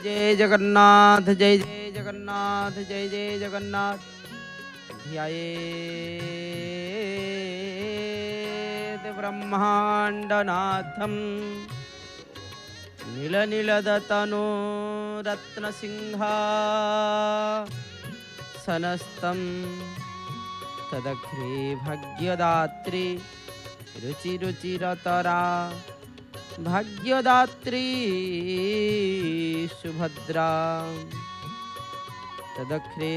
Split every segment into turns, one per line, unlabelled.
जय जगन्नाथ जय जय जगन्नाथ जय जय जगन्नाथ। ध्यायेत् ब्रह्माण्डनाथं नीलनीलदतनो रत्नसिंहासनस्थं तदग्रे भाग्यदात्री रुचिरुचिरतरा भाग्यदात्री सुभद्रा तदग्रे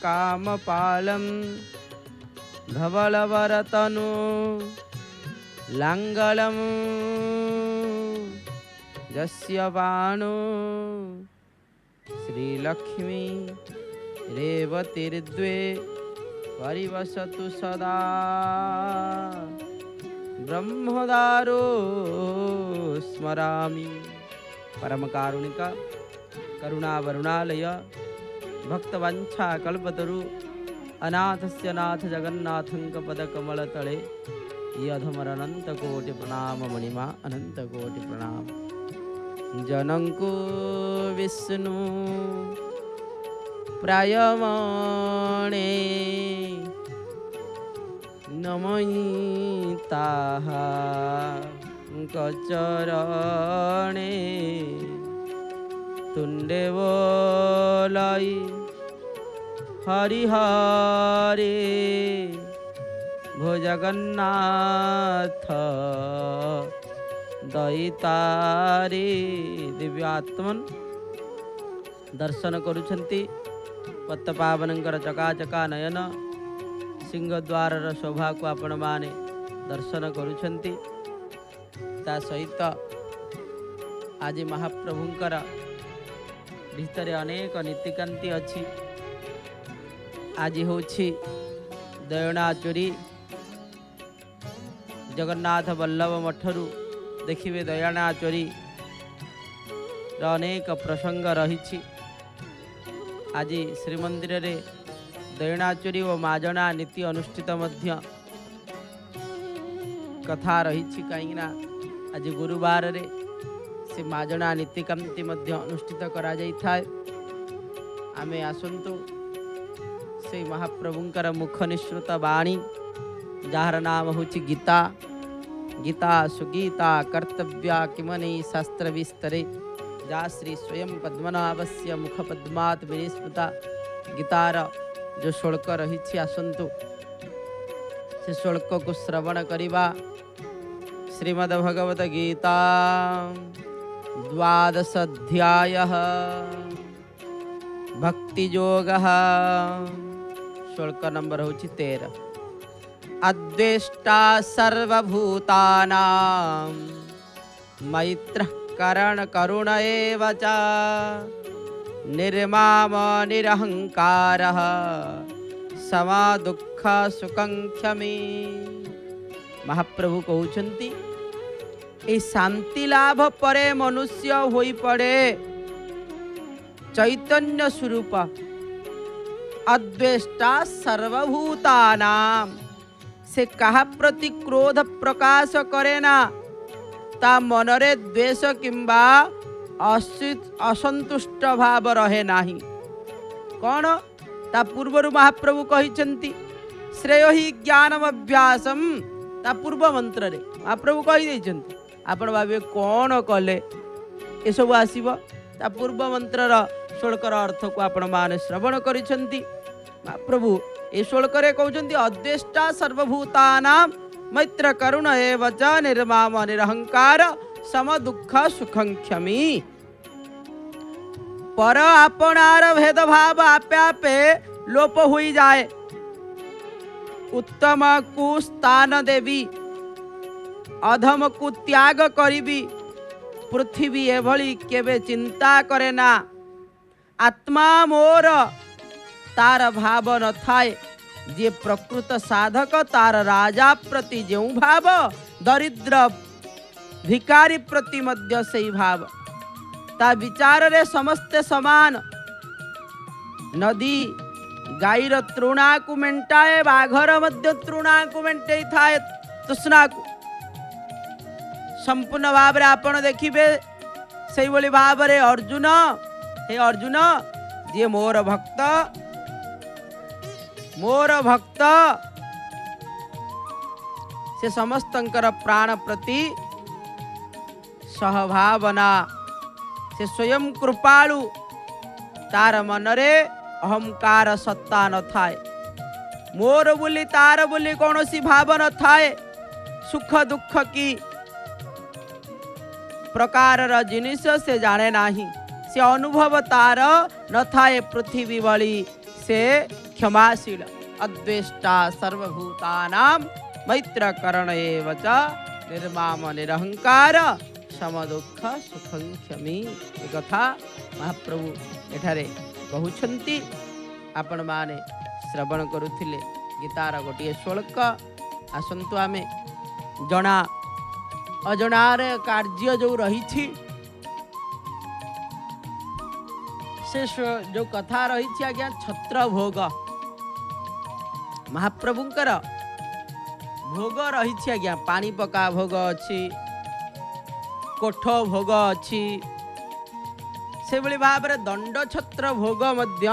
कामपालं धवलवरतनु लाङ्गलं यस्य बाणो श्रीलक्ष्मी रेवतीर्द्वे परिवसतु सदा ब्रह्मदारो स्मरामि। परम कारुणिका करुणा वरुणालय भक्तवंशा कल्पतरु अनाथस्य नाथ जगन्नाथंक पदकमलतले यधमर अनंत कोटि प्रणाम मणिमा अनंत कोटि प्रणाम। जनंको विष्णु प्रायमणे नमयिताः कचरणे तुंडे बोलाई हरिहरे भो जगन्नाथ दयितारे। दिव्य आत्मन दर्शन करुछंती पत्तपावनंकर चकाचका नयन सिंहद्वार शोभा को आपण माने दर्शन करुछंती। ता सहित आज महाप्रभुंकर भितर अनेक नीतिकांति अच्छी। आज होछि दयनाचुरी जगन्नाथ वल्लभ मठरू देखिए दयनाचुरी अनेक प्रसंग रही। आज श्रीमंदिर रे दयनाचुरी और माजना नीति अनुष्ठित मध्य कथा रही। कहीं आज गुरुवार रे से माजना नीतिकांति मध्य अनुष्ठित करा जाई थाए। आमे आसंतु से महाप्रभुंकर मुख निश्रुत वाणी जार नाम होछि गीता। गीता सुगीता कर्तव्या किमनि शास्त्र विस्तरे जा श्री स्वयं पद्मनाभस्य मुख पद्मात् विनिस्मृता। गीतार जो श्लोक रही आसंतु से श्लोक को श्रवण करिबा। श्रीमद्भगवत गीता द्वादश अध्यायः भक्ति योगः श्लोक नंबर होछि 13। अद्वेष्टा सर्वभूतानां मैत्रः करण करुण एव च निर्माम निरहंकारः समा दुःख सुखं क्षमी। महाप्रभु कहउछंती ए शांति लाभ परे मनुष्य होई पड़े चैतन्य स्वरूप। अद्वेष्टा सर्वभूतानां से कहा प्रति क्रोध प्रकाश करे ना ता मनरे द्वेष किंबा असंतुष्ट भाव रहे नाही। कौन ता पूर्वर महाप्रभु कहिचंती श्रेय ही ज्ञानम अभ्यासम। ता पूर्व मंत्र रे महाप्रभु कहि दैचंती। आपण भाबे कौन कले ए सब आसीबो। ता पूर्व मंत्रर श्लोकर अर्थ को आपण माने श्रवण करिसंती। महाप्रभु ए श्लोकरे कहउचंती अद्वेष्टा सर्वभूतानां मैत्र करुण एव च निर्माम निरहंकार सम दुःख सुखं क्षमी। पर आपणार भेदभाव आपे आपे लोप होई जाए। उत्तम को स्थान देवी अधम को त्याग करिबी। पृथ्वी एभली केबे चिंता करे ना। आत्मा मोर तार भाव न थाए। जे प्रकृत साधक तार राजा प्रति जो भाव दरिद्र भिकारी प्रति मध्य से भाव। ता विचार रे समस्ते समान। नदी गाईर तृणा को मेंटाए बाघर मध्य तृणा को मेंटे थाए तृष्णा को। संपूर्ण भाव रे आपण देखिबे से भाव में अर्जुन, हे अर्जुन, जी मोर भक्त से समस्तंकर प्राण प्रति सहभावना, से स्वयं कृपालु, तार मनरे अहंकार सत्ता न थाए, मोर बोली तार बोली कौन सी भाव न थाए, सुख दुख की प्रकार जिनिस से जाने नाही, से अनुभव तार न थाए पृथ्वी बली, से क्षमाशील अद्वेष्टा सर्वभूतानां मैत्र करण एव च निर्माम निरहंकार सम दुख सुखं क्षमी। एक कथा महाप्रभु एठारे कहउछंती, आपण माने श्रवण करुथिले गीतार गोटे श्लोक। आसंतु आमे जना अजनार कार्य जो रही से जो कथा रही आज्ञा छत्र भोग, महाप्रभुंकर भोग रही आज्ञा, पानी पका भोग अच्छी, कोठ भोग अच्छी, से भली भाव में दंड छत्र भोग मध्य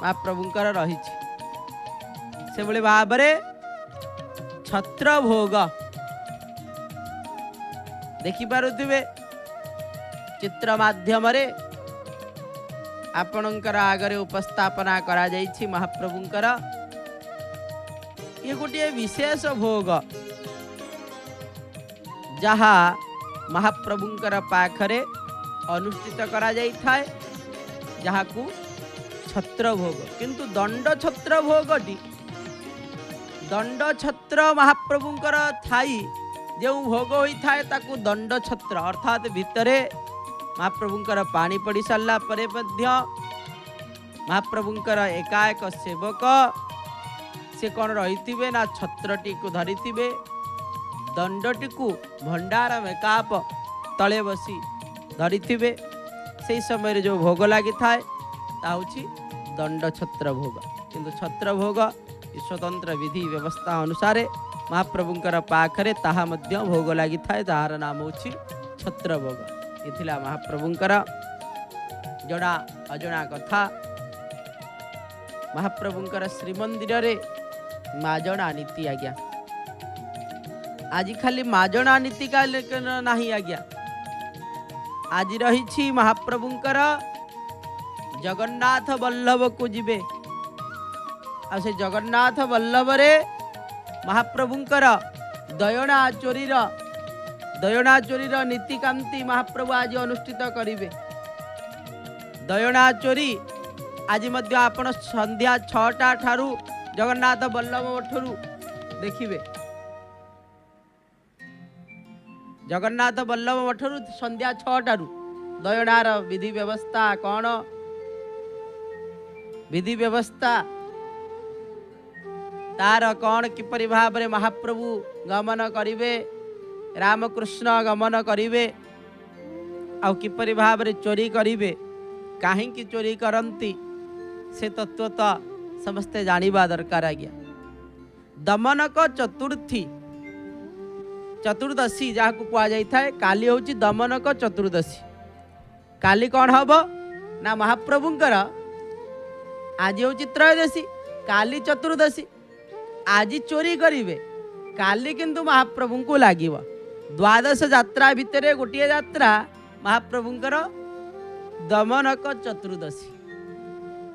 महाप्रभुंकर रही, से भली भाव में छत्र भोग देखि पारुथिबे चित्र माध्यम रे आपणकर आगरे उपस्थापना करा जाइछि। महाप्रभुंकर ये गोटे विशेष भोग जहा महाप्रभुंकर पाखरे अनुष्ठित करा जाई थाए, जहाकू छत्र भोग। किंतु दंड छत्र भोगटी, दंड छत्र महाप्रभुंकर थाई जो भोग होता है ताकू दंड छत्र, अर्थात भितरे महाप्रभुंकर पानी पड़ी सारा परे मध्य महाप्रभुंकर एकाएक सेवक से कौन रही ना छत्रटी को धरी दंडटी को भंडार मेकाप तले बसी धरी से समय जो भोग लगी थाए दंड छत्र भोग। किंतु छत्र भोग स्वतंत्र विधि व्यवस्था अनुसार महाप्रभुंकर पाखरे ताहा मध्य भोग लगी थाए, तार नाम होछि छत्र भोग। ये महाप्रभुंकर जड़ा अजଣା कथा। महाप्रभुंकर श्रीमंदिर रे माजणा नीति आज्ञा, आज खाली माजणा नीति का नहीं आज्ञा, आज रही महाप्रभुंकर जगन्नाथ वल्लभ को जीवे, आ से जगन्नाथ वल्लभ रे महाप्रभुंकर दयना चोरीर नीतिकांति महाप्रभु आज अनुष्ठित करिवे। दयना चोरी आज मध्य आपण संध्या 6टा ठारू जगन्नाथ वल्लभ मठरू देखिबे, जगन्नाथ वल्लभ मठरू संध्या 6टारू दयनार विधि व्यवस्था कौन, विधि व्यवस्था तार कौन किपरि भाव में महाप्रभु गमन करिवे, रामकृष्ण गमन करिवे, आ किपरि भाव में चोरी करिवे, काहेकि चोरी करंती से तत्व तो समस्ते जानिबा दरकार आज्ञा। दमनक चतुर्दशी जहाँ को कह जाए, काली हूँ दमनक चतुर्दशी। काली कौन हम ना महाप्रभुंकर आज हूँ त्रयोदशी, काली चतुर्दशी। आज चोरी करिवे, काली किंतु महाप्रभु को लगे। द्वादश यात्रा भितर गोटे यात्रा महाप्रभुंकर दमनक चतुर्दशी।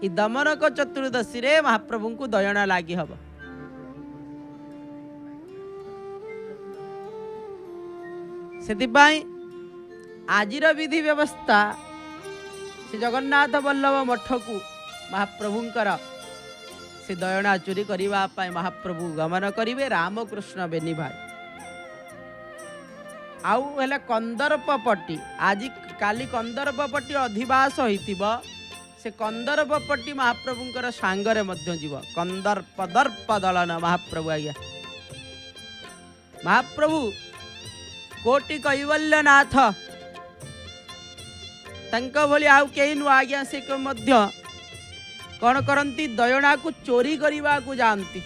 ई दमनक चतुर्दशी रे महाप्रभु को दयना लगी हम। से आजिर विधि व्यवस्था से जगन्नाथ वल्लभ मठ को महाप्रभुंकर से दयना चोरी करिबा पाए महाप्रभु गमन करिवे, रामकृष्ण बेनी भाई। आउ हेला कंदर्पपट्टी, आज काली कंदर्पपट्टी अधिवास होइतिब, से कंदर्पपट्टी महाप्रभुंकर सांगरे मध्य जीव। कंदर्प दर्प दलन महाप्रभु आज्ञा। महाप्रभु कोटि कैवल्यनाथ तंक भली आउ केही नु आज्ञा। से मध्य कौन करती दयना को चोरी करने को जानती।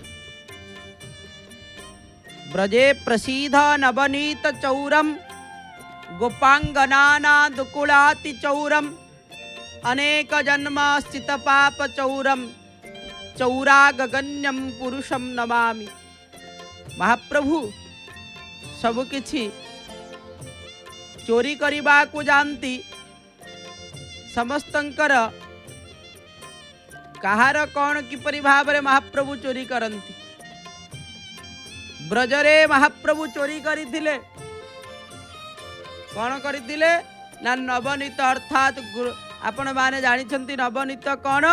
ब्रजे प्रसीद नवनीत चौरम गोपांगनाना दुकुलाति चौरम अनेक जन्म स्थित पाप चौरम चौरागगण्यम पुरुषम नमामि। महाप्रभु सबु किछि चोरी करबा को जानती, समस्तंकर कहार कौन किपरि भावरे महाप्रभु चोरी करती। ब्रजरे महाप्रभु चोरी करथिले, कौन करथिले ना नवनीत, अर्थात आपण माने जानिछंती नवनीत कौन,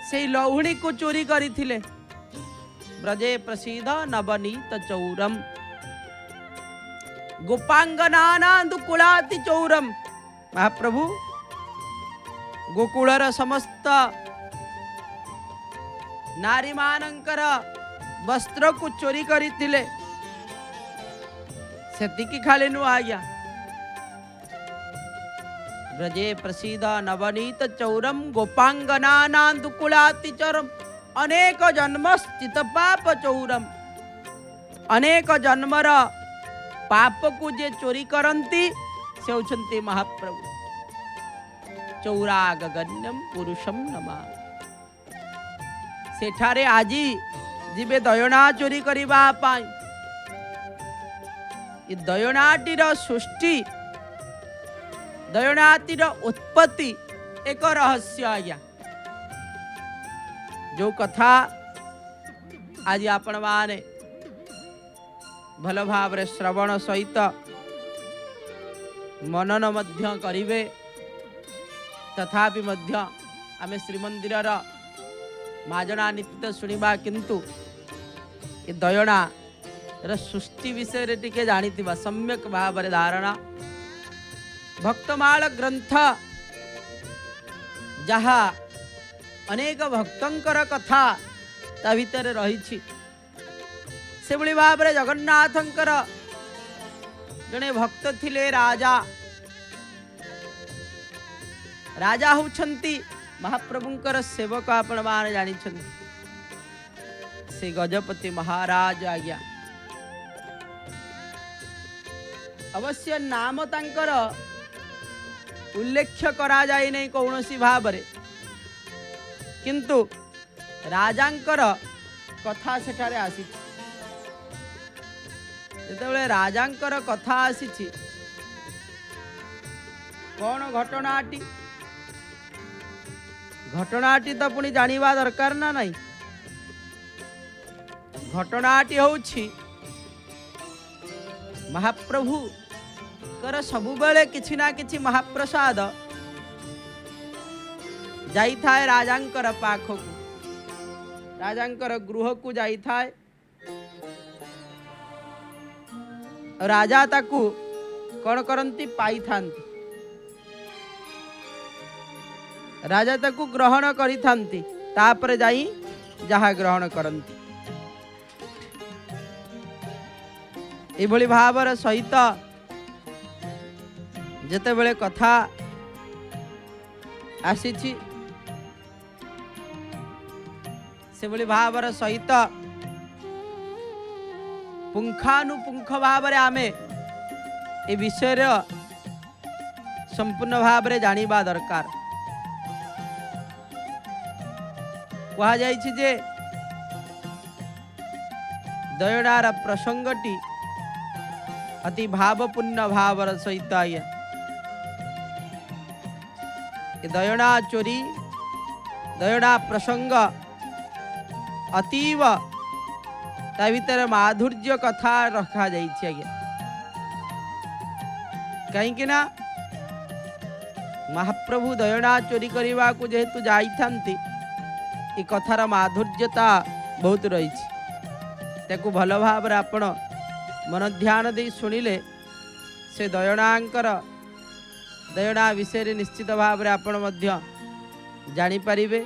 से लौहणी को चोरी करथिले। ब्रजे प्रसिद्ध नवनीत चौरम गोपांगनाना दुकुलाति चौरम। महाप्रभु गोकुलर समस्त नारी मानंकर वस्त्र को चोरी करथिले। सेतिकी खाली नु आज्ञा ब्रजे प्रसिद्ध नवनीत चौरम गोपांगनाना दुकुलाति चौरम अनेक जन्म स्थित पाप चौरम। अनेक जन्मर पाप को जे चोरी करती से होचंती महाप्रभु। चौरागगण्यम पुरुषम नमामि। सेठारे आजी जीवे दयना चोरी करबा पाई। ये दयनाटीर सृष्टि, दयनाटीर उत्पत्ति एक रहस्य आज्ञा, जो कथा आज आपण माने भल भाव श्रवण सहित मनन मध्य करिवे। तथापि मध्य आमे श्रीमंदिर माजना नीति शुणा, किंतु ये दयना सृष्टि विषय टिके जानिथिबा, सम्यक भाव धारणा। भक्तमाल ग्रंथ जहा अनेक भक्तंकर कथा ता भितर रही, से भली भाव रे जगन्नाथंकर जने भक्त थिले राजा। राजा होछंती महाप्रभुंकर सेवक, आपण मान जानी छंती से गजपति महाराज आज्ञा। अवश्य नाम तांकर उल्लेख करा जाय नै कौनसी भाव रे, किंतु राजांकर कथा सेठारे आसी। जेतेबेले राजांकर कथा आसी, कौन घटनाटी, घटनाटी तो पुणी जानिबा दरकार ना नहीं। घटनाटी होछि महाप्रभु कर सबुबेले किछि ना किछि महाप्रसाद जाई थाए राजांकर पाखकु, राजांकर गृह को जाई थाए। राजा ताकू कौन करंती पाई थांती, राजा ताकू ग्रहण करी थांती, तापर जाई जहा ग्रहण करंती। एभली भावर सहित जेते बेले कथा आसीछि, से भली भावर सहित पुंखानुपुंख भाव रे आमे ए विषय संपूर्ण भाव रे जानिबा दरकार। कहा जाइछि जे दयनार प्रसंगटी अति भावपूर्ण भावर सहित आया। दयना चोरी, दयना प्रसंग अतीव ता भीतर माधुर्य कथा रखा जाइछि आज्ञा। कहीं ना महाप्रभु दयना चोरी करने को जेहेतु जाइथांती, ये कथार माधुर्यता बहुत रही। ताकू भल भाव आपण मन ध्यान दे शुणिले से दयनांकर दयना विषय निश्चित भाव रे आपण मध्य जानी परिबे।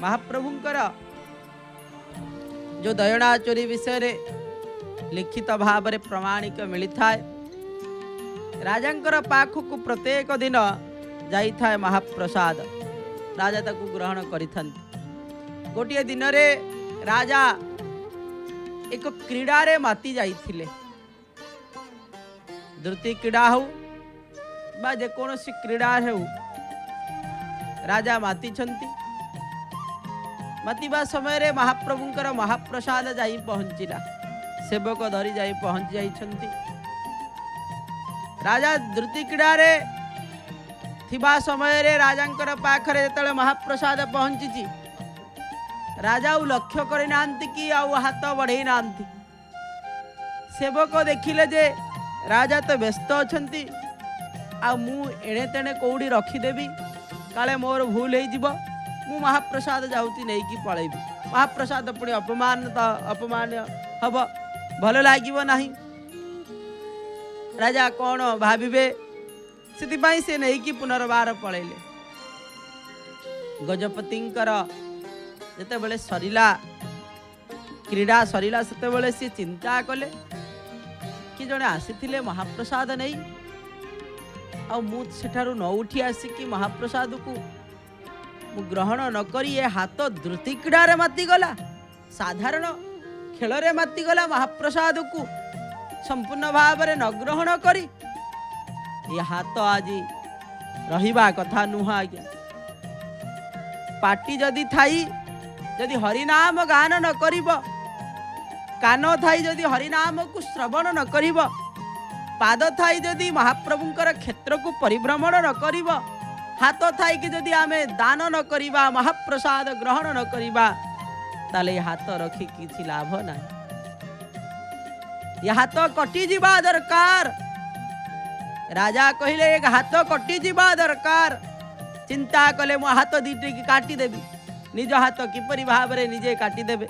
महाप्रभुंकर जो दयना चोरी विषय रे लिखित भाव रे प्रमाणिक मिलता है। राजांकर पाखकु प्रत्येक दिन जाई थाए महाप्रसाद, राजा ताकू ग्रहण करिथांती। गोटिए दिन रे राजा एक क्रीडारे माति जाइथिले। धृति क्रीड़ा हो बा जेकोसी क्रीड़ा हो राजा माति छंती। मातिबा समय रे महाप्रभुंकर महाप्रसाद जाई पहुंचिला। सेवक धरी जाई पहुंची जाइछंती। राजा धृति क्रीड़ा रे थिबा समय रे राजांकर पाखरे जेतले महाप्रसाद पहुंची राजा लक्ष्य करि नांती कि आउ हाथ बढ़ई नांती। सेवक देखिले जे राजा तो व्यस्त अछंती आ मु एणे तेणे कोउडी रखिदेवी काले मोर भूल हो जिवो मु महाप्रसाद जाउती नै कि पळेबी। महाप्रसाद पुणी अपमान हब भल लागिबो नाही। राजा कौन भाविबे से से नहीं कि पुनर्बार पळेले। गजपतिंकर जेते बेले सरिला क्रीड़ा सरिला सेते बेले से चिंता कले कि जने आसीथिले महाप्रसाद नहीं आ मु सेठारु न उठी आसिकी महाप्रसाद को मु ग्रहण न करी ए हाथ धृति क्रीड़ा रे माति गला। साधारण खेल रे माति गला महाप्रसाद को संपूर्ण भाव में न ग्रहण करी ये हाथ आज रहिबा कथा नुह आज्ञा। पाटी जदि थाई जदि हरिनाम गान न करिब, कान थाई जदि हरिनाम को श्रवण न करिब, पाद थाई जदि महाप्रभुंकर क्षेत्र को परिभ्रमण न करिब, हाथ थाई कि जदि आमे दान न करिबा महाप्रसाद ग्रहण न करिबा ताले हाथ रखी किछि लाभ ना। ये हाथ कटि जीवा दरकार। राजा कहले एक हाथ कटि जीवा दरकार। चिंता कले मो हाथ दीटे की काटी देबी। निज हाथ किपरि भाव रे निजे काटी देबे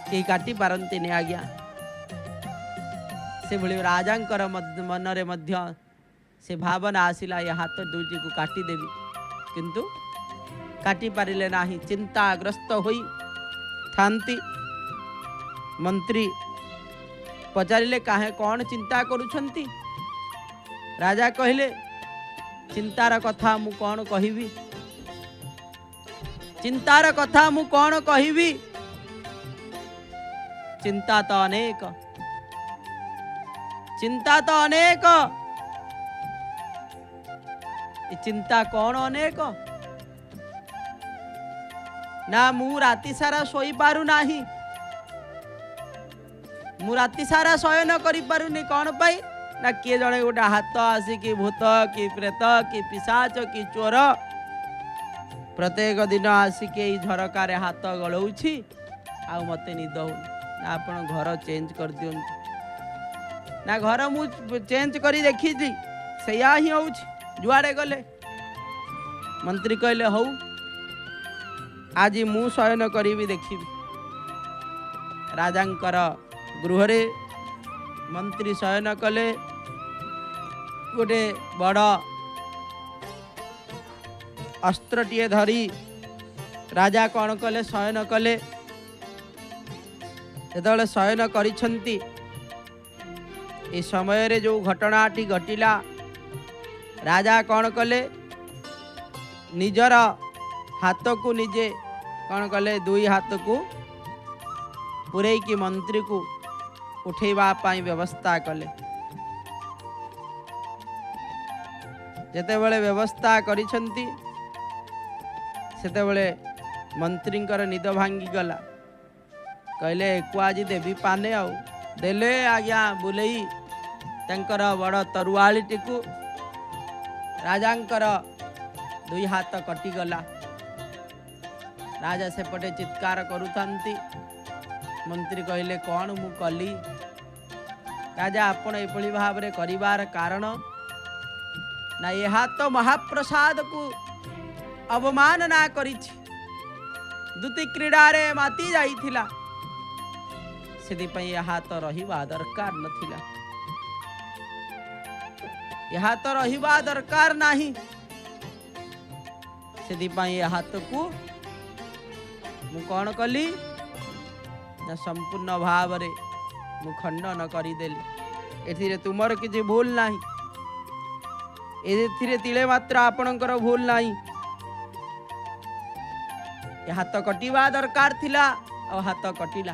के काटी पारंती ने आज्ञा। से भली राजांकर मन रे मध्य से भावना आसिला ये हाथ दुजी को काटी देबी किंतु काटी पारिले नाही। चिंताग्रस्त होई थांती। मंत्री पचारिले काहे कौन चिंता करुछंती। राजा कहले चिंतार कथा मु कौन कहिबी, चिंतार कथा मु कौन कहिबी। चिंता तो अनेक, चिंता तो अनेक। चिंता कौन अनेक ना मु राति सारा सोई पारु नाही। मु राति सारा शयन करि पारुनी कौन पाई ना किए जड़े गोटे हाथ आसिकी भूत कि प्रेत कि पिशाच कि चोर प्रत्येक दिन आसिकी झरकार हाथ गलौछि आ मते निद हो ना। आपण घर चेंज कर दियंतु ना। घर मु चेंज करी देखी सैया ही हो जुआड़े गले। मंत्री कहले हौ आज मु शयन करी देखी। राजांकर गृहरे मंत्री शयन कले। गोटे बड़ अस्त्रटीए धरी राजा कौन कले शयन कले। जेतबेले शयन करिछंती ए समय रे जो घटनाटी घटिला राजा कौन कले निजर हाथ को निजे कौन कले दुई हाथ को पुरे की मंत्री को उठेबा पाई व्यवस्था कले। जेतेबेले व्यवस्था करिछंती सेतेबेले मंत्रींकर निद भांगी गला। कहले एको आज देवी पाने आउ देले आज्ञा बुलेई तंकर बड़ तरुआलीटी को राजांकर दुई हाथ कटिगला। राजा सेपटे चित्कार करुथांती। मंत्री कहले कौन मु कली। राजा आपण एभली भाव रे करिवार कारण ना ये हाथ महाप्रसाद को अवमानना करिछि। दुति क्रीड़ा रे माति जाइथिला सेदि पई ये हाथ रहिबा दरकार नथिला। ये हाथ रहिबा दरकार नाही। सेदि पई ये हाथ को मु कौन कली ना संपूर्ण भाव रे मु खंडन करिदेली। एथिरे तुमर किछि भूल नाही। एथिरे तिले मात्र आपणकर भूल नाही। ये हाथ कटिवा दरकार थिला और हाथ कटिला।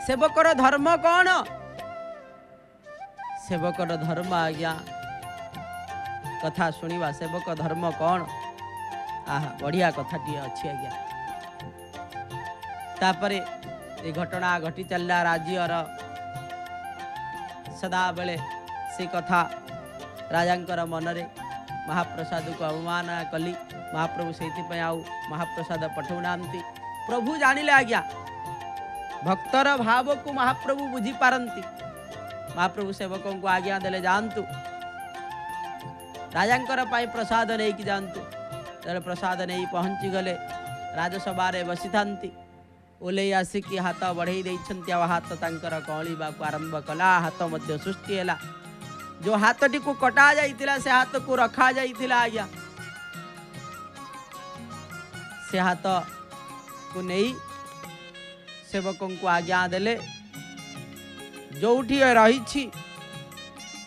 सेवकर धर्म कौन? सेवकर धर्म आज्ञा कथा शुणा। सेवक धर्म कौन? आहा बढ़िया कथाटी अच्छी आज्ञा। तापरे ये घटना घटी चलला राज्यर सदा बेले से कथा राजांकर मनरे महाप्रसाद को अवमान कली। महाप्रभु से आउ महाप्रसाद पठाऊना। प्रभु जानिले आज्ञा भक्तर भाव को महाप्रभु बुझी पारंती। महाप्रभु सेवकों को आज्ञा देले जातु राजांकर पाई प्रसाद नहीं कि जातु। जब प्रसाद नहीं पहुँची गले राजसभा बसी था ओले आसिकी हाथ बढ़ई देइछन्ति। हाथ तांकर कळीबा आरंभ कला। हाथ मध्य सृष्टि है। जो हाथटी को कटा जाइतिला से हाथ को रखा जाइतिला आज्ञा से हाथ को नहीं सेवकों को आज्ञा देले जोठी रही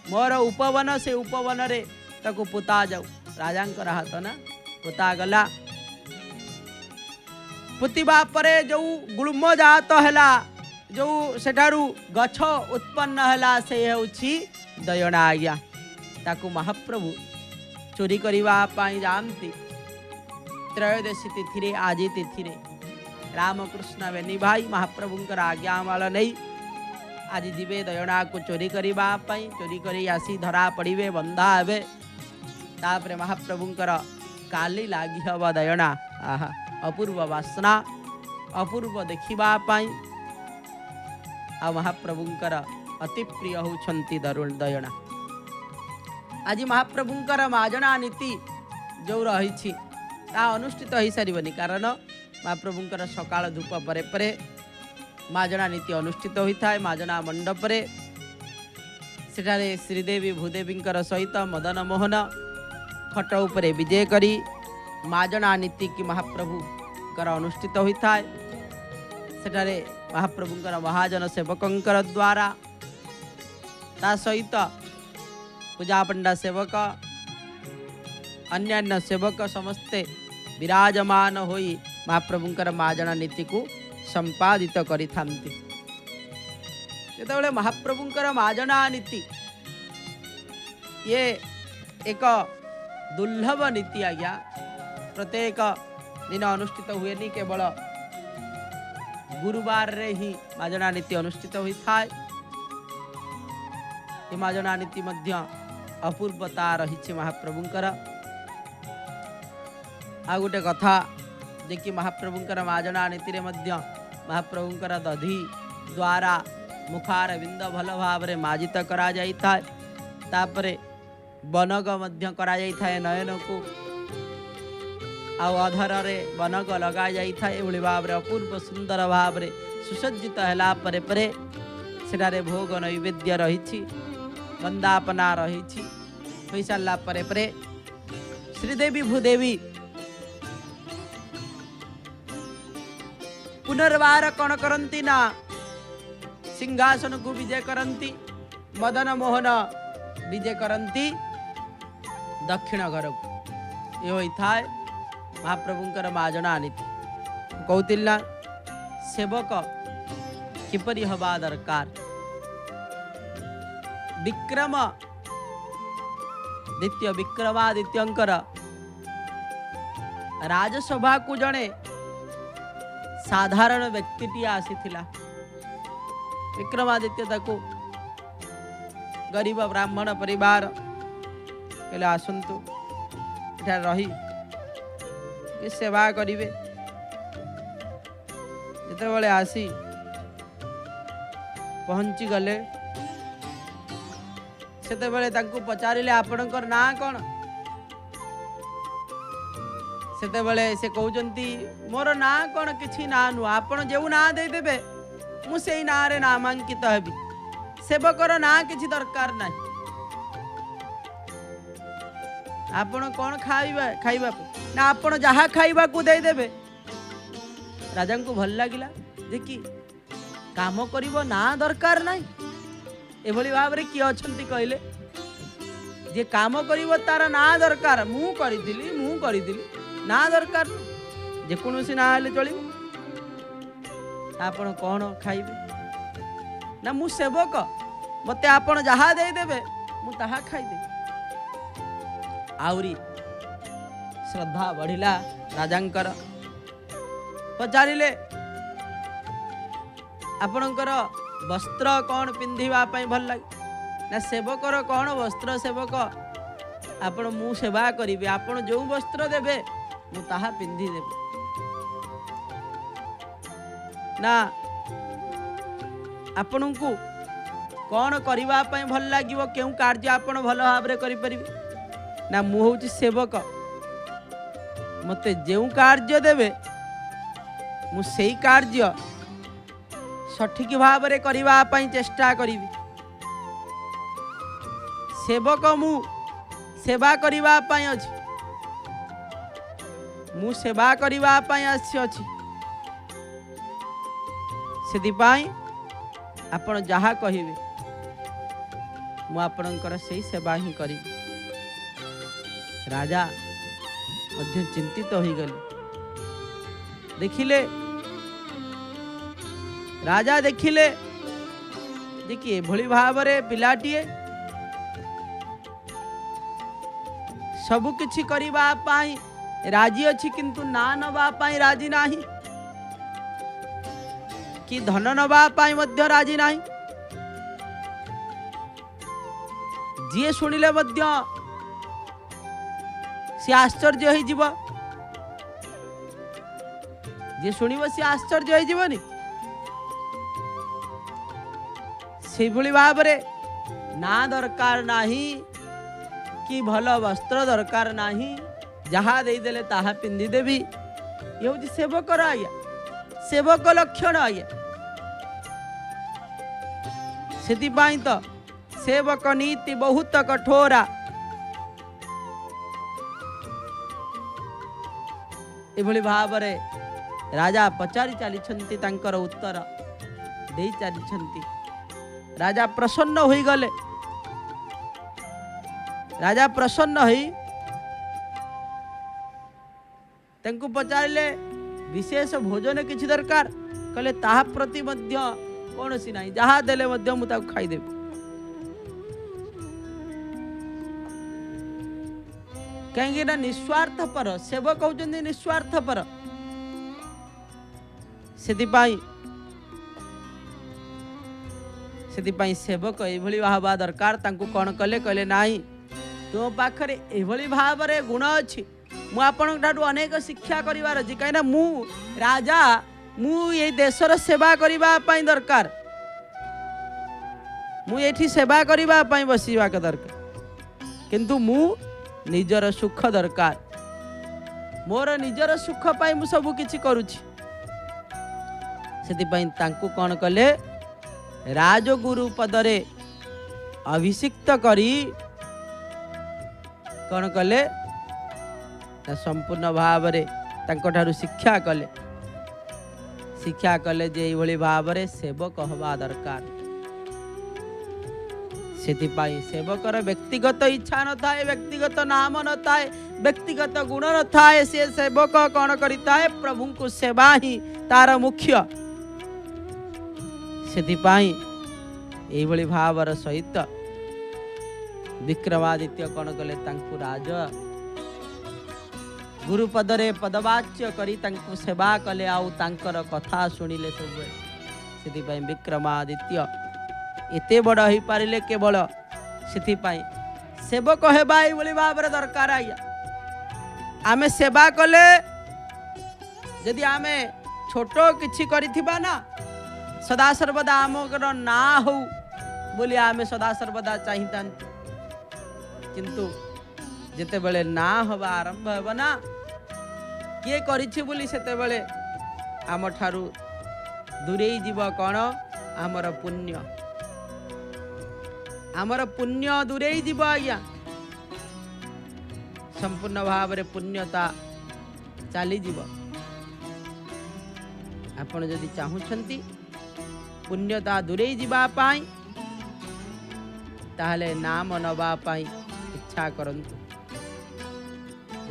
मोर उपवन से उपवन रे ताको पुता जाऊ। राजांकर हाथ ना पुता गला। पुतिबा परे जो गुळ्म जात हैला जो सेठारू गछ उत्पन्न हैला से होछि दयना आज्ञा। ताकू महाप्रभु चोरी करबा पाई जानती। त्रयोदशी तिथि रे आजी तिथि रे रामकृष्ण बेनी भाई महाप्रभुंकर आज्ञा माल नहीं आज जीवे दयना को चोरी करबा पाई। चोरी करी आसी धरा पड़िबे बंधा हेबे। तापरे महाप्रभुंकर काली लागी हवा दयना। आहा अपूर्व वासना अपूर्व देखिबा पाई। आ महाप्रभुंकर अति प्रिय होछंती दयना। आज महाप्रभुंकर माजना नीति जो रही अनुष्ठित हो सारिबनी। कारण महाप्रभुंकर सकाळ धूप परे परे माजना नीति अनुष्ठित होता है। माजना मंडप रे सेठारे श्रीदेवी भूदेवींकर सहित मदन मोहन खट उपरे विजय करी माजना नीति की महाप्रभु कर अनुष्ठित होता है। सेठारे महाप्रभुंकर महाजन सेवकंकर द्वारा ता सहित पूजा पंडा सेवक अन्यान्य सेवक समस्ते विराजमान होई महाप्रभुंकर माजना नीति को संपादित करि थांती। जेतेबेले महाप्रभुंकर माजना नीति ये एक दुर्लभ नीति आज्ञा। प्रत्येक दिन अनुष्ठित हुए नहीं केवल गुरुवार रे ही माजना नीति अनुष्ठित होता है। ये माजना नीति मध्य अपूर्वता रही महाप्रभुंकर। आ गोटे कथा जे कि महाप्रभुंकर माजना नीति रे मध्य महाप्रभुंकर दधी द्वारा मुखार बिंद भल भाव में माजित करा जाइता है। तापरे बनग मध्य करा जाइता है। नयन को अधर रे बनग लगा जाइता है। एभली भाव में अपूर्व सुंदर भाव में सुसज्जित हैला परे परे सेठारे भोग नैवेद्य रही वंदापना रही हो सारा परे परे श्रीदेवी भूदेवी पुनर्वार कौन करती ना सिंहासन को विजय करती। मदन मोहन विजय करती दक्षिण घर को। ये होता है महाप्रभुंकर माजना नीति। कहूतिला सेवक किपरि हवा दरकार। विक्रम द्वितीय विक्रमादित्यंकर राजसभा को जड़े साधारण व्यक्ति आसीथिला। विक्रमादित्य ताको गरीब ब्राह्मण परिवार कहले आसंतु एठा रही सेवा करिवे। जेतेबेले आसी पहुंची गले सेतेबेले तांको पचारिले आपणकर ना कौन। सेतेबेले से कहउचंती मोर ना कौन किछि ना नु आपण जेउ ना दे देबे मु सेई ना रे नामांकित हेबी। सेवकर ना किछि दरकार नाही। आपण कौन खाइबा खाइबा ना आपण जहा खाइबा को दे देबे। राजा को भल लागिला जे कि काम करिवो ना दरकार नाही। एभली भाव रे कि अछंती कहले जे काम करिवो तार ना दरकार। मु करिदिली ना दरकार जे कोनोसी ना हेले चलिबो। आपण कौन खाइबे ना मु सेवक मते आपण जहा दे देबे मु ताहा खाई देबे। आउरी श्रद्धा बढ़िला राजांकर। पचारिले आपणकर वस्त्र कौन पिंधिबा पई भल लागे ना सेवकर कौन वस्त्र सेवक आपण मु सेवा करी आपण जो वस्त्र देबे मु ताहा पिंधि देबे ना आपण को कौन करबा पई भल लागिवो केउ कार्य आपण भल भाबरे करि परिबे ना मु होची सेवक मते जेउ कार्य देबे मु सेई कार्य सठिक भाव में करने चेष्टा करी। सेवक मु सेवा करने अच्छी मु सेवा करने अच्छी से आपण जहा कहे मुझर से सेवा ही करी। राजा मध्य चिंतित हो गले। देखिले राजा देखिले जे कि एभली भाव में पिलाटीए सबु किछि करिबा पाई राजी अछि किंतु ना नबा पाई राजी नाही कि धन नबा पाई मध्य राजी नाही। जी शुणिले मध्य सी आश्चर्य हो जीव जी शुणिब सी आश्चर्य हो जीवनी। से भली भाव रे ना दरकार नाही कि भल वस्त्र दरकार नाही जहा दे देले ताहा पिंधि देवी ये हूँ सेवकर आज्ञा सेवक लक्षण आज्ञा। से तो सेवक नीति बहुत कठोरा। एभली भाव रे राजा पचारि चली तांकर उत्तर दे चली। राजा प्रसन्न होई गले। राजा प्रसन्न होई तंकु पचारिले विशेष भोजन किछि दरकार कले ताहा प्रति मध्य कोनोसी नाही जहा देले मध्य मु ताकु खाई देबी। कहीं ना निस्वार्थ पर सेवक होउचंदी निस्वार्थ पर से सेवक एभली भाव दरकार तांकु कौन कले कहले नाही तो पाखरे एभली भाव रे गुण अछि मु आपन ठाडू अनेक शिक्षा करिवार अछि कहीं ना मु राजा मु ये देशर सेवा करिबा पई दरकार मु एठी सेवा करिबा पई बसिबा के दरकार किंतु मु निजर सुख दरकार मोर निजर सुख पाई मु सब किछि करूछि। सेति पई तांकु कौन कले राजगुरु पदरे अभिषिक्त करी कौन कले संपूर्ण भाव रे तांको ठारू शिक्षा कले जे एभली भाव रे सेवक हवा दरकार। सेतिपाई सेवकर व्यक्तिगत इच्छा न थाए व्यक्तिगत नाम न थाए व्यक्तिगत गुण न थाए से सेवक कौन करिताए प्रभु को सेवा ही तार मुख्य। सेतिपाई एभली भावर सहित विक्रमादित्य कौन कले तांकु राज गुरुपदरे पदवाच्य करी तांकु सेवा कले आउ तांकर कथा शुणिले सब। सेतिपाई विक्रमादित्य एते बड़ हो पारिले केवल सेतिपाई सेवक हेबा एभली भावर दरकार। आज्ञा आमे सेवा कले यदि आमे छोट किछि करिथिबा ना सदा सर्वदा आमर ना हो बोली आमे सदा सर्वदा चाहिता किंतु जेते बेले ना हवा आरंभ हेबा ना किए करिछि बोली सेते बेले आम ठारू दूरेई जीव कौन आमर पुण्य दूरेई जीव। आज्ञा संपूर्ण भाव रे पुण्यता चली जीव। आपण जदि चाहुछंती पुण्यता दूरेई जीवा पाई ताहले नाम नबा पाई इच्छा करंतु।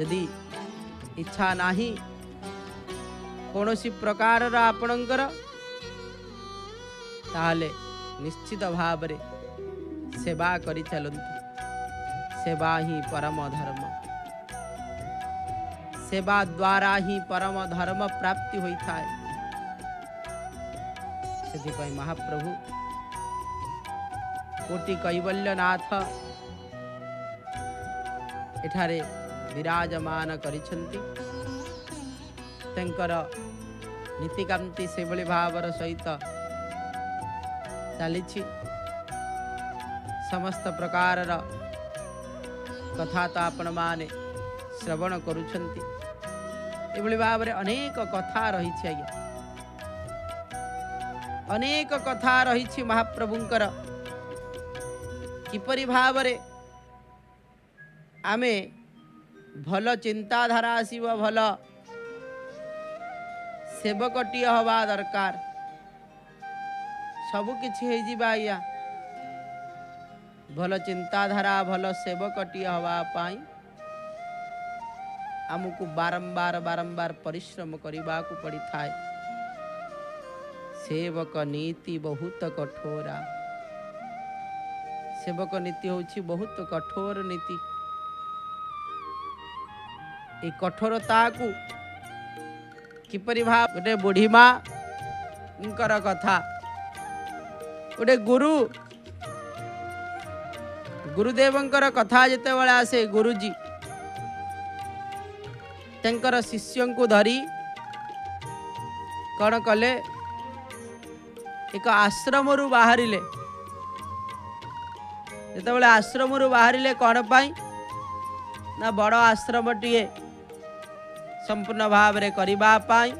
यदि इच्छा नाही कोनोसी प्रकार आपणकर ताहले निश्चित भाव रे सेवा करि चलंतु। सेवा ही परम धर्म, सेवा द्वारा ही परम धर्म प्राप्ति होई थाए। से महाप्रभु कोटि कैवल्यनाथ एठारे विराजमान करिछंती। तंकर नीतिकांति से भली भावर सहित चलीछि। समस्त प्रकार कथा तो आपण माने श्रवण करुछंती। एभली भाव अनेक कथा रही आज्ञा, अनेक कथा रही महाप्रभुंकर। किपरि भाव आमे भल चिंताधारा आसीब, भल सेवकटीय हवा दरकार। सबु किछि हे जिबा आज्ञा, भल चिंताधारा भल सेवकटीय हवा पाई आमको बारंबार बारंबार परिश्रम करने को पड़ी थाए। सेवक नीति बहुत कठोरा। सेवक नीति होछि बहुत कठोर नीति। ए कठोरता को किपरि भाव गोटे बुढ़ी माँ कथा, गोटे गुरुदेवंकर कथा जेते बळे आसे, गुरुजी तंकर शिष्यों को धरी कौन कले, एक आश्रम रु बाहरिले। जेतेबेले आश्रम रु बाहरिले कौन पाई ना बड़ आश्रम टीए संपूर्ण भाव रे करिबा पाई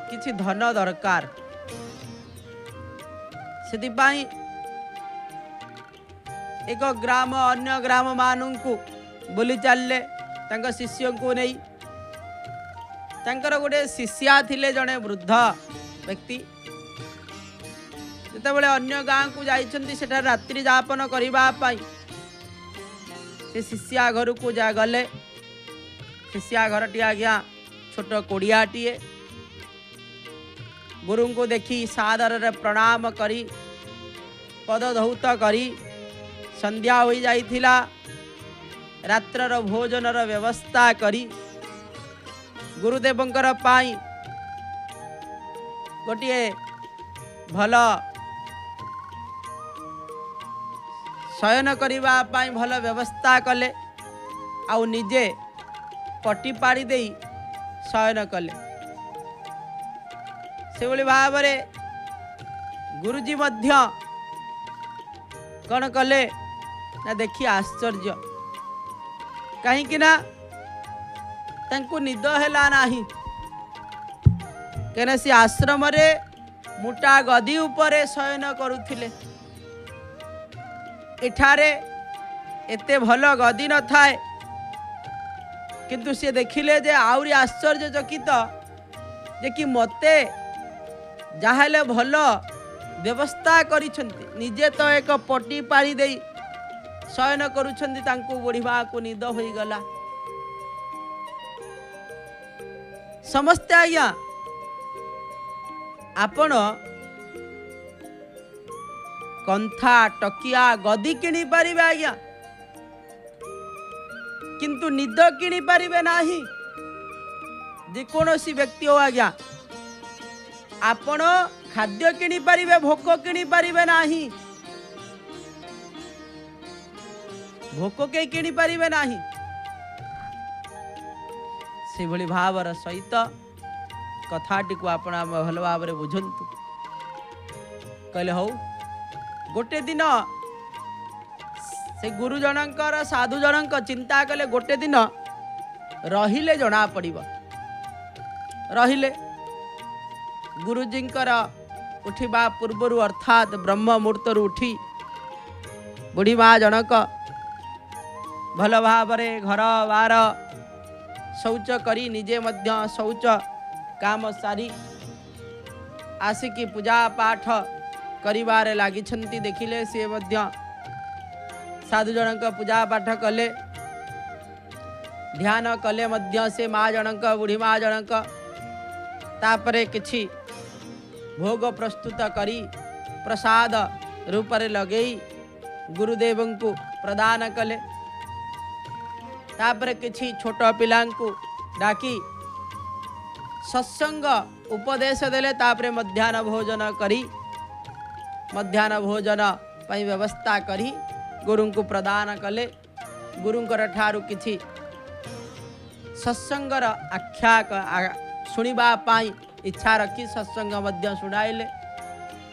किछि धन दरकार। सेति पाई एक ग्राम अन्य ग्राम मानू बुली चलले तांको शिष्य को नहीं। तांकर गोटे शिष्या थिले जड़े वृद्ध व्यक्ति। जितेबाला अन्य गाँ को जाइछन्ति सेठा रात्रि जापन करिबा पाई से शिष्या घर को जा गले। शिष्या घर टी आज्ञा छोट कोड़ियाटीए। गुरु को देखी सादर रे प्रणाम करी पद धौत करी संध्या हो जाइथिला। रात्रर भोजनर व्यवस्था करी गुरुदेवंकर पाई गोटे भल शयन करिबा पाई भल व्यवस्था कले। आउ निजे पटी पाड़ी देई शयन कले। से भली भाव रे गुरुजी मध्य कौन कले ना देखी आश्चर्य। कहीं ना तांको निद हैला नाही। कहना सी आश्रम रे मुटा गदी उपरे शयन करुथिले। एठारे एते भल गदी न थाए, किंतु से देखिले जे आउरी आश्चर्यचकित जे कि मते जाहेले भल व्यवस्था करिछन्ति। निजे तो एक पटी पाड़ी देई शयन करुछन्ति, तांको बुढ़ीबा को निद होई गला। समस्ते आज्ञा आपण कंथा टकिया गदी किनी पारिबे आज्ञा, किंतु निद किनी पारिबे नाही। जे कोनोसी व्यक्ति हो आज्ञा आपण खाद्य किनी पारिबे, भोक किनी पारिबे नाही। भोक के किनी पारिबे नाही। से भली भावर सहित कथाटी को आपण भल भाव रे बुझंतु। कहले हौ गोटे दिन से गुरु जनकर साधु जनक चिंता कले गोटे दिन रहिले जना पड़िबो। रहिले गुरुजींकर उठिबा पूर्वरु अर्थात ब्रह्म मुहूर्त उठी बुढ़ी माँ जनक भल भाव रे घर बार शौच करी निजे मध्य शौच काम सारी आसिकी पूजा पाठ करिबारे लागिछन्ति। देखिले से मध्य साधु जनक पूजा पाठ कले, ध्यान कले मध्य से माँ जनक बुढ़ी माँ जनक। तापरे किछि भोग प्रस्तुत करी प्रसाद रूप रे लगेई गुरुदेव को प्रदान कले। तापर किछि छोट पिलांकु डाकी सत्संग उपदेश देले। तापर मध्याह्न भोजन करी मध्याह्न भोजन पई व्यवस्था करी गुरु को प्रदान कले। गुरुंकर ठारू किछि सत्संगर आख्या शुणिबा पाई इच्छा रखी सत्संग मध्य शुणाइले।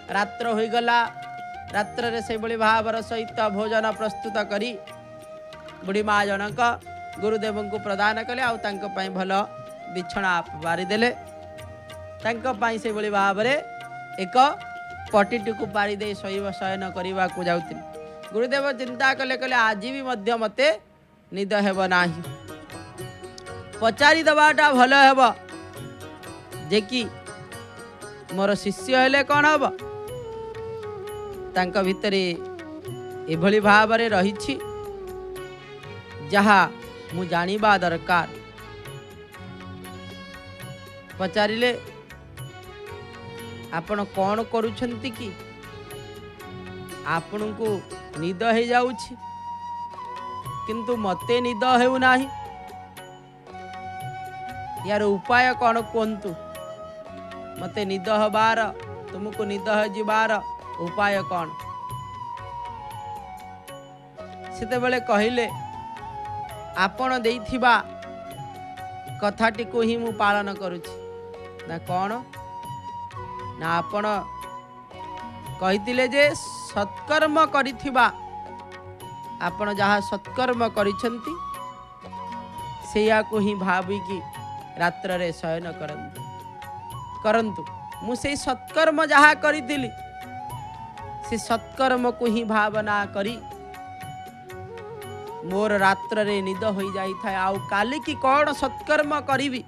रात्र हो गला। रात्र रे से बड़ी भावर सहित भोजन प्रस्तुत करी बुढ़ी माँ जनक गुरुदेव को प्रदान कले। आउ तांको पाई भल बिछना पारि देले। तांको पाई से बड़ी भावर एक पटिटी को पारि दे शैव शयन करने को जाउथिल। गुरुदेव चिंता कले कले आज भी मध्य मते निद हेब नाही। पचारि दबाटा भल हेब जे कि मोर शिष्य हेले कौन हम तांका भितरे एभली भावरे रहिछि जहा मु जानिबा दरकार। पचारिले आपण कौन करूछंती कि आपण को निद हो जाउछि किंतु मते निद हेउ नाही। यार उपाय कौन कहतु मते निद हबार तुमको निद जीवार उपाय कौन। सेते बेले कहिले आपण देइथिबा कथाटी को ही मु पालन करुछि ना कौन ना आपण कहितिले जे सत्कर्म करिथिबा आपण जहा सत्कर्म करिछंती सेया को ही भाबी कि रात्र रे शयन करंतु मु से सत्कर्म जहा करिदिली से सत्कर्म को ही भावना करी मोर रात्र रे निद हो जाई था। आउ काली की कौन सत्कर्म करी।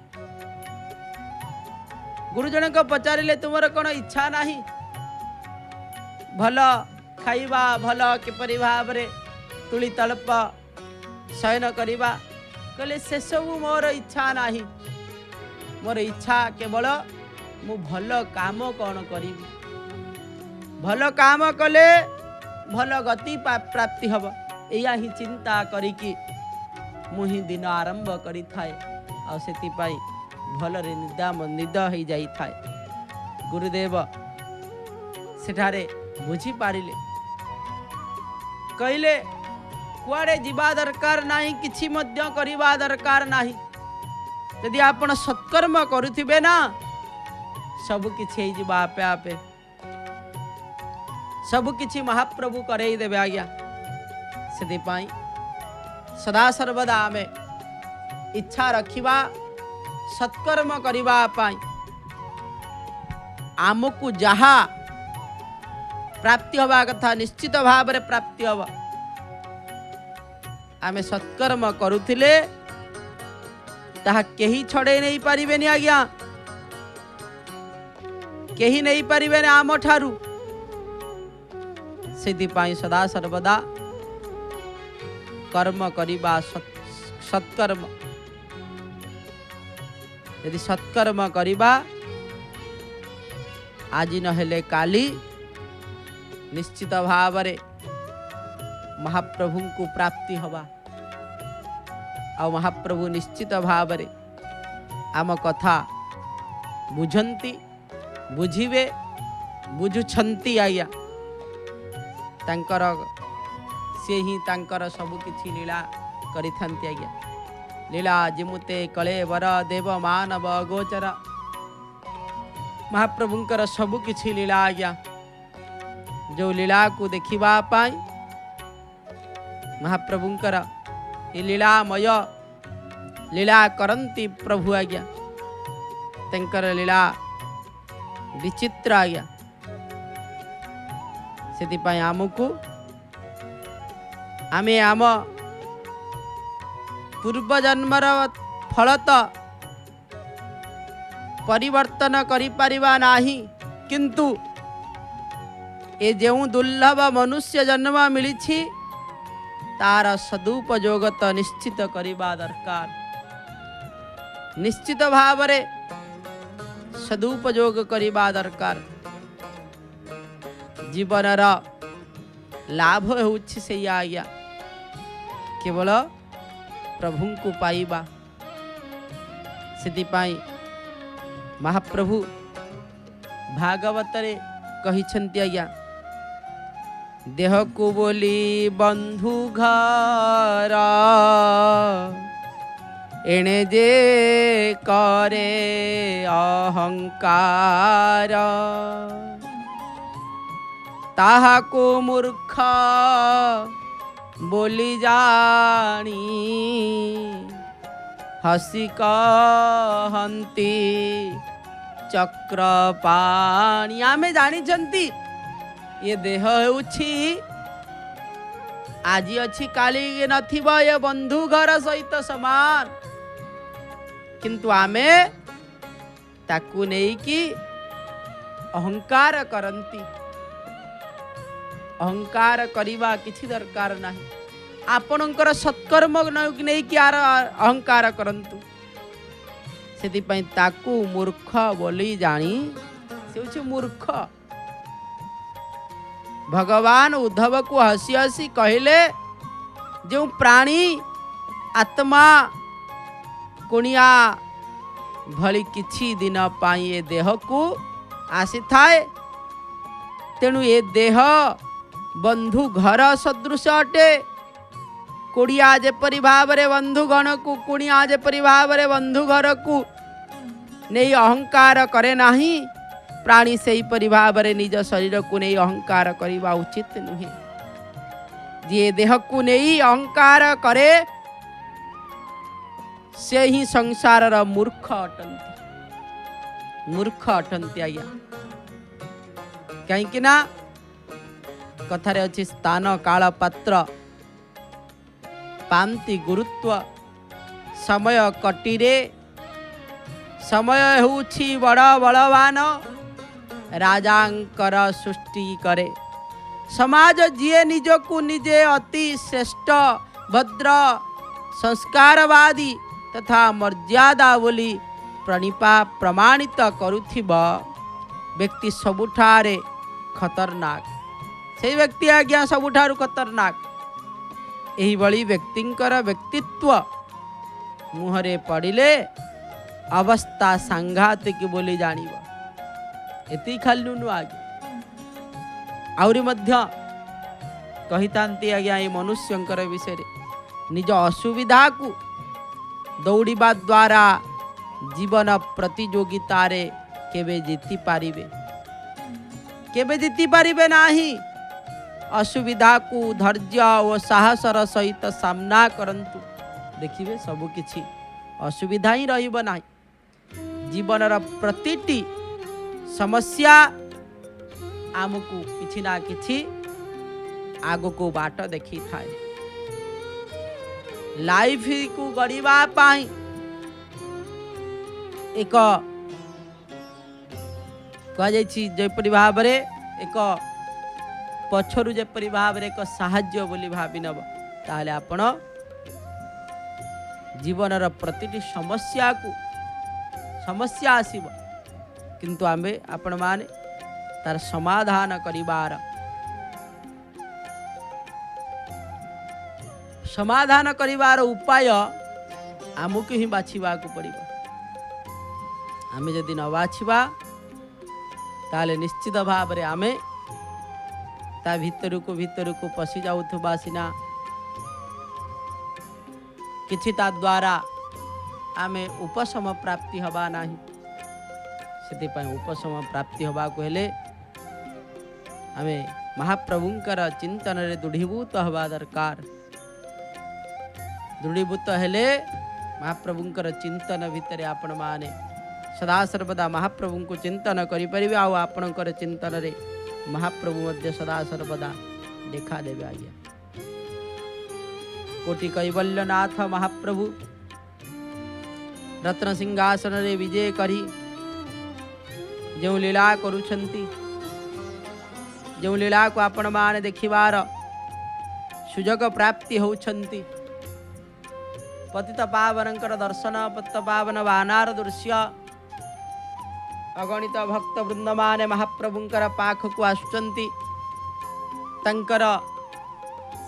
गुरुजन को पचारिले तुमर कौन इच्छा नाही भल खाइबा भल किपरि भाव रे तुली तलप शयन करिबा। कहले से सब मोर इच्छा नाही। मोर इच्छा केवल मु भल काम कौन करी। भल काम कले भल गति प्राप्ति हब या ही चिंता करिकी मुही दिन आरंभ करी थाए। आ सेति पाई भल रे निद हो जाई थाए। गुरुदेव सेठारे बुझी पारिले कहले कुआड़े जीवा दरकार नाही किछि मध्य करिबा दरकार नाही। यदि आपण सत्कर्म करुथिबे ना सब किछि जीवा आपे आपे सब किछि महाप्रभु करई देबे आज्ञा। सेति पाई सदा सर्वदा में इच्छा रखिबा सत्कर्म करिबा पाई आमको जहा प्राप्ति हवा कथा निश्चित भाव रे प्राप्ति हवा। आमे सत्कर्म करुथिले ताहा केही छड़े नहीं पारिबेनी आज्ञा। केही नहीं पारिबेनी आम ठारू। सेति पाई सदा सर्वदा कर्म करिबा सत्कर्म। यदि सत्कर्म करिबा आज नहेले काली निश्चित भाव रे महाप्रभु को प्राप्ति हवा। आ महाप्रभु निश्चित भाव रे आम कथा बुझंती बुझिबे बुझुछंती आज्ञा। तांकर से ही तांकर सब किछि लीला करिथांती आज्ञा। लीला जिमुते कले वर देव मानव गोचर महाप्रभुंकर सब किछि लीला आज्ञा। जो लीला को देखिबा पाई महाप्रभुंकर ये लीलामय लीला करंती प्रभु आज्ञा। तंकर लीला विचित्र आज्ञा। सेति पाई आमको आमे आम पूर्व जन्मर फलत परिवर्तन करि परिबा नाही किंतु ए जेउ दुर्लभ मनुष्य जन्म मिली तार सदुपयोग तो निश्चित करिबा दरकार। निश्चित भाव रे सदुपयोग करिबा दरकार। जीवनर लाभ होउछि से आज्ञा केवल प्रभु को पाइबा। से महाप्रभु भागवत रे कहिछन्ति आज्ञा देह को बोली बंधु घर एणे जे करे अहंकार ताहा को मूर्ख बोली जानी हसी कहती चक्रपाणी। आमे जानी ये देह होउछि आज अच्छी काली नथिब ये बंधु घर सहित समान, किंतु आमे ताकू नहीं कि अहंकार करंती। अहंकार करिबा किछि दरकार नाही। आपणकर सत्कर्म नहीं कि आर अहंकार करंतु। सेति पई ताकू मूर्ख बोली जानी से होछि मूर्ख। भगवान उद्धव को हसी हसी कहले जो प्राणी आत्मा कुणिया भली किछि दिन पाई ए देह को आसी थाए, तेणु ए देह बंधु घर सदृश अटे। कुड़िया जेपरि भाव रे बंधु गण को कुणिया जेपरि भाव रे बंधु घर को नहीं अहंकार करे नाही, प्राणी से ही परिभाव रे निज शरीर को नहीं अहंकार करिबा उचित नुहे। जे देह को नहीं अहंकार करे से ही संसार रा मूर्ख अटंती। मूर्ख अटंती आज्ञा कहीं ना कथारे अच्छी स्थान काल पात्र पांति गुरुत्व समय कटिरे समय होउछि बड़ बलवान राजांकर सृष्टि करे। समाज जिए निज को निजे अति श्रेष्ठ भद्र संस्कारवादी तथा मर्यादा बोली प्रणिपा प्रमाणित करुथिबा व्यक्ति सबुठारे खतरनाक। से व्यक्ति आज्ञा सबुठारु खतरनाक। एही बड़ी व्यक्तिंकर व्यक्तित्व मुहरे पड़िले अवस्था सांघातिक बोली जानिबा। एति खाली नु आगे आउरी मध्य कहितांती आज्ञा ये मनुष्यंकर विषय निज असुविधा को दौड़िबा द्वारा जीवन प्रतियोगिता रे केबे जीति पारिबे नाही। असुविधा को धैर्य और साहसर सहित सामना करंतु, देखिबे सबु किछि असुविधा ही रहिबो नाही। जीवनर प्रतिटी समस्या आमको किछि ना किछि आगो को बाट देखी थाए। लाइफ को गढ़िबा पाई एक कह जाइछि जेपरि भाव रे एक पछरु जेपरि भाव रे एक साहाय्य बोली भाबी नब, ताहले आपण जीवनर प्रतिटी समस्या आसीबो, किंतु आमे आपण माने तार समाधान करिवार उपाय आमको ही बाछिबा को पड़िबो। आमे जदि न बाछिबा ताले निश्चित भाव रे आमे ता भीतर को पसी जाउथबा सिना किछि ता द्वारा आमे उपशम प्राप्ति हबा नाही। सेति पय उपशम प्राप्ति हबा को हेले आमे महाप्रभुंकर चिंतन रे दृढ़ीभूत हबा दरकार। दृढ़ीभूत हेले महाप्रभुंकर चिंतन भितर आपण माने सदा सर्वदा महाप्रभु को चिंतन करि परिबे। आ आपणकर चिंतन रे महाप्रभु मध्य सदा सर्वदा देखा देवे। आज्ञा कोटि कैवल्यनाथ महाप्रभु रत्न सिंहासन रे विजय करी जो लीला करुछंती, जो लीला को आपण माने देखिबार सुजग प्राप्ति होउछंती। पतित पावनकर दर्शन पतित पावन बानार दृश्य अगणित भक्त वृंद माने महाप्रभुंकर पाख को आसुचंती। तांकर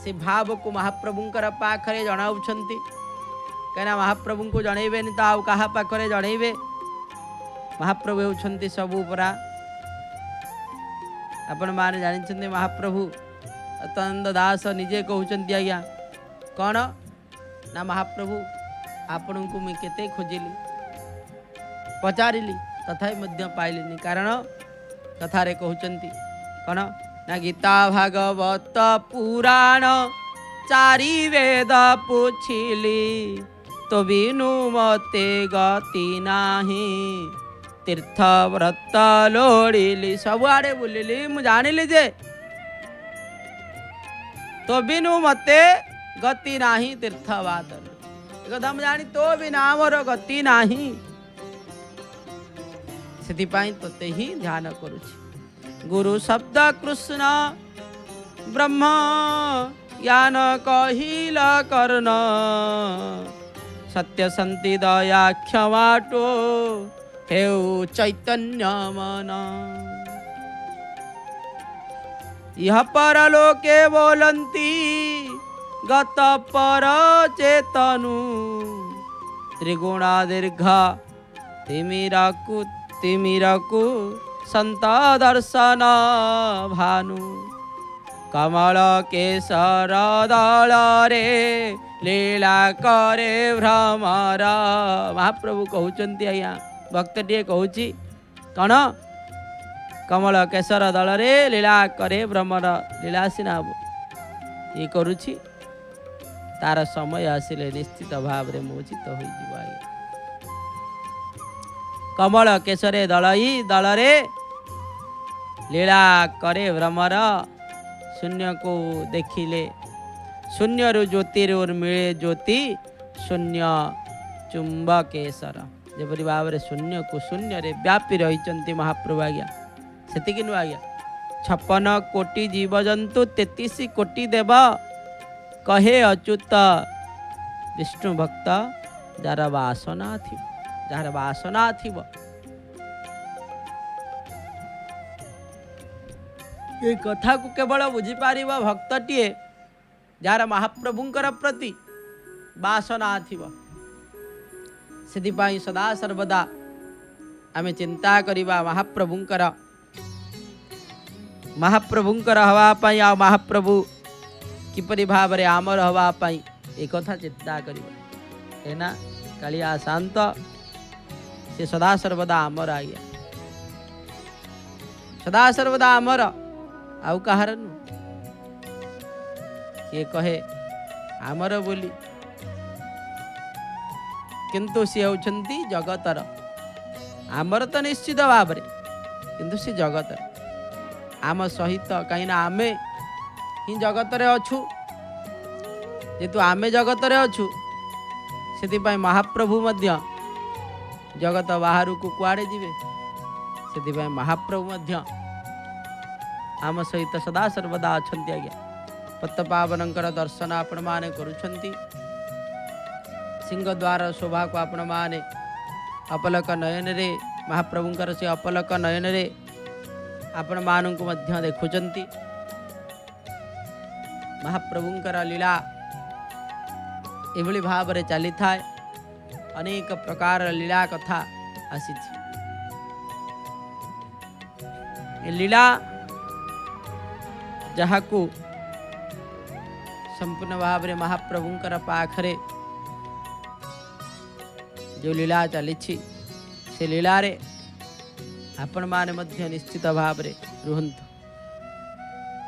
से भाव को महाप्रभुंकर पाखरे जनाउछंती कहीं महाप्रभु को जनइबेनि तो आउ कहा पाखरे जनइबे महाप्रभु होउछंती सबु परा आपण माने जानिछंती महाप्रभु अतंद दास निजे कहउछंती आज्ञा कौन ना महाप्रभु आपण को मुझे केते खोजिली पचारिली तथापि मध्य पाइलिनी कारण कथारे कहउछंती कौन ना गीता भागवत पुराण चारि वेद पुछिली तो बिनु मते गति नाही तीर्थ व्रत लोड़िली सबुआड़े बुलिली मु जानिली जे तो बिनु मते गति नाही तीर्थ बात कथा मु जानी तो बिना मोर गति नाही सेथिपाई तोते ही ध्यान करुछि गुरु शब्द कृष्ण ब्रह्म ज्ञान कहिल कर्ण सत्य संति दया क्षमाटो हेउ चैतन्य मन यह परलोके बोलंती गत पर चेतनु त्रिगुणा दीर्घ तिमिराकु संत दर्शन भानु कमल केसर दल रे लीला करे भ्रमर महाप्रभु कहउचंती आज्ञा भक्त टे कहूची कौन कमल केसर दल रे लीला करे भ्रमर लीला सिना ये करुछि तार समय आसिले निश्चित भाव रे मोचित होई जिवा कमल केसरे दल रे लीला करे भ्रमर शून्य को देखिले शून्य रु ज्योति मिले ज्योति शून्य चुंबकेश्वर जेपरी भाव में शून्य को शून्य रे व्यापी रही महाप्रभु आज्ञा सेतिकी नु आज्ञा 56 कोटि जीवजंतु 33 कोटि देव कहे अच्युत विष्णु भक्त जार वासना थी ये कथा को केवल बुझीपार भक्तटीए जार महाप्रभुंकर प्रति वासना थी से सदा सर्वदा आमे चिंता करिबा महाप्रभुंकर हवापाई आ महाप्रभु किपरि भाव रे आमर हवापाई एक कथा चिंता करिबा एना कालिया शांत से सदा सर्वदा आमर आज्ञा सदा सर्वदा आमर आउ कहार नु किए कहे आमर बोली किंतु सी होउछंती जगतर आमर तो निश्चित भाव रे किंतु सी जगतर आम सहित कहीं आमे ही जगत रे अछु जेतु आमे जगत रे अछु सेति पई महाप्रभु मध्य जगत बाहर को कुआड़े जीवे सेति पई महाप्रभु मध्य आम सहित सदा सर्वदा अछंती आज्ञा पत्तपावनंकर दर्शन आपण माने करूछंती सिंहद्वार शोभा को आपण माने अपलक नयन रे महाप्रभुंकर से अपलक नयन रे आपण मानन को मध्य देखुचंती महाप्रभुंकर लीला एभली भाव रे चली थाए अनेक प्रकार लीला कथा आसी लीला जहाँ को संपूर्ण भाव रे महाप्रभुंकर पाखरे जो लीला चली से लीला रे आपण माने मध्य निश्चित भाव रे रुहंतु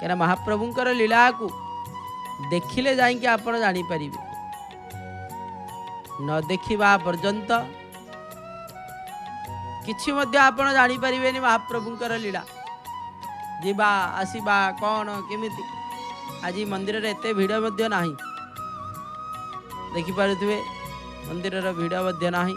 क्या महाप्रभुंकर लीला को देखिले जाइए आपण जानी परिबे न देखिबा पर्यंत किछि मध्य आपण जानी परिबेनी महाप्रभुंकर लीला जीवा आसीबा कौन केमिति आज मंदिर रे एते भीड़ मध्य नाही देखि पारुथिबे मंदिर रे भीड़ मध्य नाही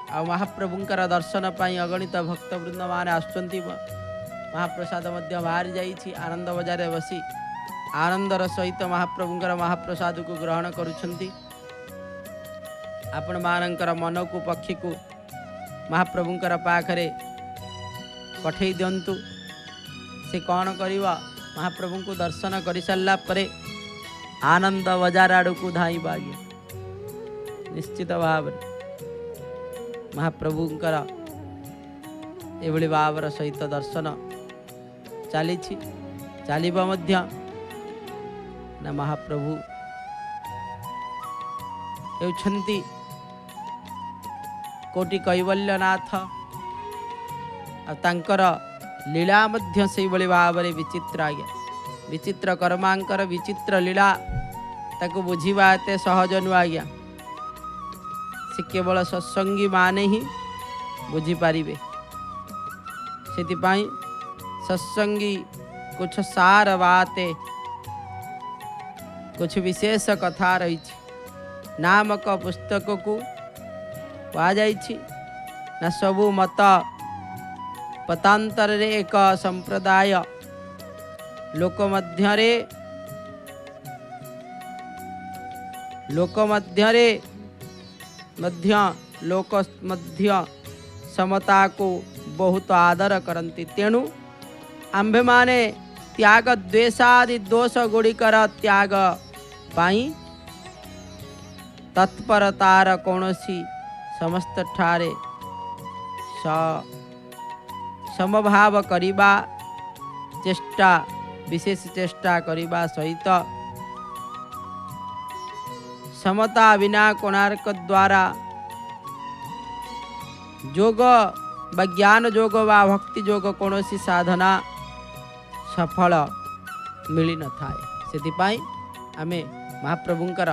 आ महाप्रभुंकर दर्शन पाई अगणित भक्त वृंद मान आसुचंती महाप्रसाद मध्य बाहर जाइछि आनंद बजार रे बसी आनंदर सहित महाप्रभुंकर महाप्रसाद को ग्रहण करुछंती आपण मानकर मन को पक्षी को महाप्रभुंकर पाखरे पठेई दिंतु। से कौन करिवा महाप्रभु को दर्शन कर सारा पर आनंद बजार आड़ को धाइबा। निश्चित भाव महाप्रभुंकर एभली भावर सहित दर्शन चली चलिबा मध्य ना महाप्रभु हेउछंती कोटि कैवल्यनाथ आ तांकर लीला मध्य से भली भाव विचित्र। आज्ञा विचित्र कर्मांकर विचित्र लीला ताको बुझीबा एते सहज नुह। आज्ञा से केवल सत्संगी माने ही बुझी पारिबे। सेतिपाई सत्संगी कुछ सार बाते कुछ विशेष कथा रही नामक पुस्तक को कहुछि ना सबु मत पतांतर रे एक संप्रदाय लोक मध्य समता को बहुत आदर करती। तेणु आंभे माने त्याग द्वेषादि दोष गुड़िकर त्याग पाई तत्परतार कौनसी समस्त ठारे समभाव करिबा चेष्टा विशेष चेष्टा करिबा सहित समता बिना कोणार्क द्वारा योग बा ज्ञान योग बा भक्ति योग कौनसी साधना सफल मिली न थाए। सेतिपाई आमे महाप्रभुंकर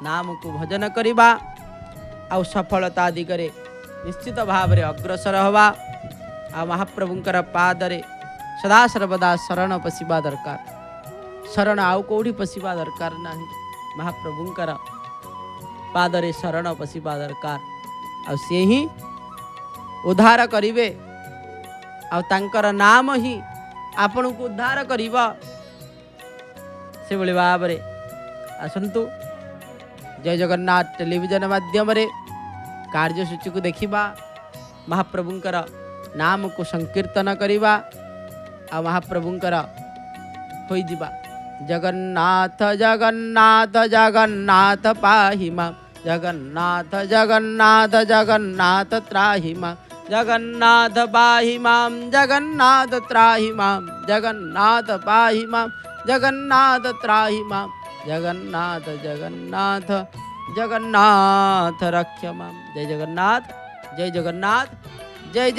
नाम को भजन करिबा आ सफलता दिगरे निश्चित भाव रे अग्रसर हवा आ महाप्रभुंकर पादरे सदा सर्वदा शरण पशिबा दरकार। शरण आउ कोठी पशिबा दरकार नाही, महाप्रभुंकर पादरे शरण पशिबा दरकार। आ से ही उद्धार करिवे आ तांकर नाम ही आपण को उद्धार करिबा। से भली भाव रे आसंतु जय जगन्नाथ टेलीविजन माध्यम रे कार्यसूची को देखिबा, महाप्रभुंकर नाम को संकीर्तन करिबा आ महाप्रभुंकर होई जिबा। जगन्नाथ जगन्नाथ जगन्नाथ पाहि मां, जगन्नाथ जगन्नाथ जगन्नाथ त्राहि मां, जगन्नाथ पाहि मां, जगन्नाथ त्राहि मां, जगन्नाथ पाहि मां, जगन्नाथ त्राहि मां, जगन्नाथ जगन्नाथ जगन्नाथ रक्ष मां। जय जगन्नाथ, जय जगन्नाथ, जय जय